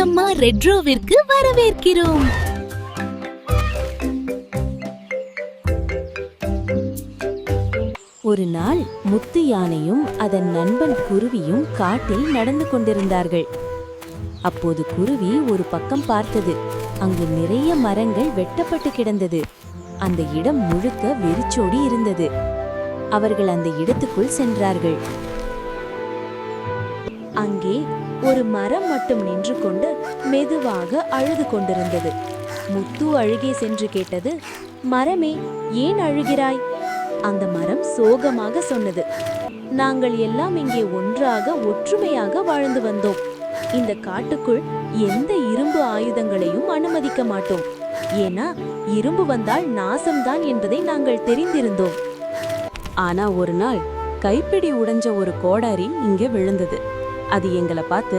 அம்மா ரெட்ரோவிற்கு வரவேற்கிறோம். ஒரு நாள் முத்து யானையும் அதன் நண்பன் குருவியும் காட்டில் நடந்து கொண்டிருந்தார்கள். அப்போது குருவி ஒரு பக்கம் பார்த்தது. அங்கு நிறைய மரங்கள் வெட்டப்பட்டு கிடந்தது. அந்த இடம் முழுக்க வெறிச்சோடி இருந்தது. அவர்கள் அந்த இடத்துக்குள் சென்றார்கள். அங்கே ஒரு மரம் மட்டும் நின்று கொண்டு மெதுவாக அழுது கொண்டிருந்தது. முத்து அழுகே சென்று கேட்டது, மரமே, ஏன் அழுகிறாய்? அந்த மரம் சோகமாக சொன்னது, நாங்கள் எல்லாம் இங்கே ஒன்றாக ஒற்றுமையாக வாழ்ந்து வந்தோம். இந்த காட்டுக்குள் எந்த இரும்பு ஆயுதங்களையும் அனுமதிக்க மாட்டோம். ஏன்னா இரும்பு வந்தால் நாசம்தான் என்பதை நாங்கள் தெரிந்திருந்தோம். ஆனா ஒரு நாள் கைப்பிடி உடைஞ்ச ஒரு கோடாரி இங்க விழுந்தது. அது எங்களை பார்த்து,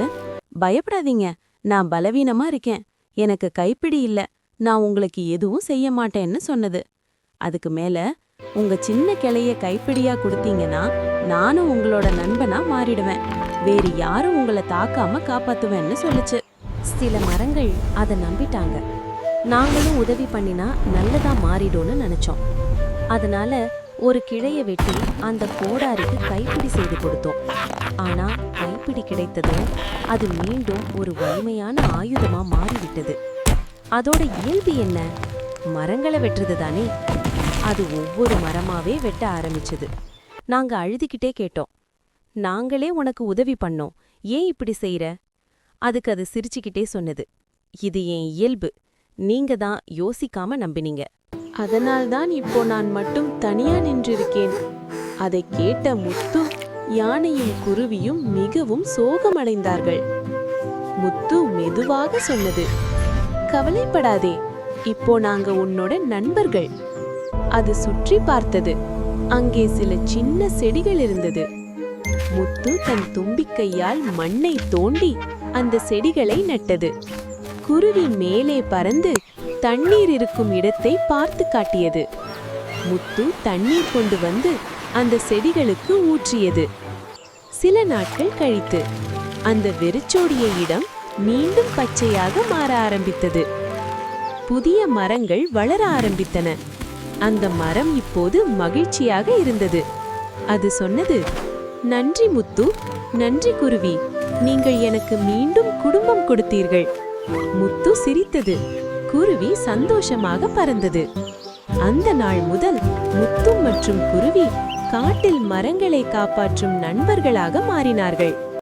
பயப்படாதீங்க, நான் பலவீனமா இருக்கேன், எனக்கு கைப்பிடி இல்ல, நான் உங்களுக்கு எதுவும் செய்ய மாட்டேன்னு சொன்னது. அதுக்கு மேல, உங்க சின்ன கிளைய கைப்பிடியா கொடுத்தீங்கன்னா நானும் உங்களோட நண்பனா மாறிடுவேன், வேறு யாரும் உங்களை தாக்காம காப்பாத்துவேன்னு சொல்லுச்சு. சில மரங்கள் அதை நம்பிட்டாங்க. நாங்களும் உதவி பண்ணினா நல்லதா மாறிடும்னு நினைச்சோம். அதனால ஒரு கிளைய வெட்டி அந்த கோடாரிக்கு கைப்பிடி செய்து கொடுத்தோம். ஆனா கைப்பிடி கிடைத்ததும் அது மீண்டும் ஒரு வலிமையான ஆயுதமா மாறிவிட்டது. அதோட இயல்பு என்ன? மரங்களை வெட்டுறது தானே. அது ஒவ்வொரு மரமாவே வெட்ட ஆரம்பிச்சது. நாங்க அழுதுகிட்டே கேட்டோம், நாங்களே உனக்கு உதவி பண்ணோம், ஏன் இப்படி செய்யற? அதுக்கு அது சிரிச்சுக்கிட்டே சொன்னது, இது என் இயல்பு, நீங்க தான் யோசிக்காம நம்பினீங்க, அதனால்தான் இப்போ நான் மட்டும் தனியா நின்றிருக்கேன். அதை கேட்ட முத்து யானையும் குருவியும் மிகவும் சோகமடைந்தார்கள். முத்து மெதுவாக சொன்னது, கவலைப்படாதே, இப்போ நாங்க உன்னோட நண்பர்கள். அது சுற்றி பார்த்தது. அங்கே சில சின்ன செடிகள் இருந்தது. முத்து தன் தும்பிக்கையால் மண்ணை தோண்டி அந்த செடிகளை நட்டது. குருவி மேலே பறந்து தண்ணீர் இருக்கும் இடத்தை பார்த்து காட்டியது. முத்து தண்ணீர் கொண்டு வந்து அந்த செடிகளுக்கு ஊற்றியது. சில நாட்கள் கழித்து அந்த வெறிச்சோடிய இடம் மீண்டும் பச்சையாக மாற ஆரம்பித்தது. புதிய மரங்கள் வளர ஆரம்பித்தன. அந்த மரம் இப்போது மகிழ்ச்சியாக இருந்தது. அது சொன்னது, நன்றி முத்து, நன்றி குருவி, நீங்கள் எனக்கு மீண்டும் குடும்பம் கொடுத்தீர்கள். முத்து சிரித்தது. குருவி சந்தோஷமாக பறந்தது. அந்த நாள் முதல் முத்து மற்றும் குருவி காட்டில் மரங்களை காப்பாற்றும் நண்பர்களாக மாறினார்கள்.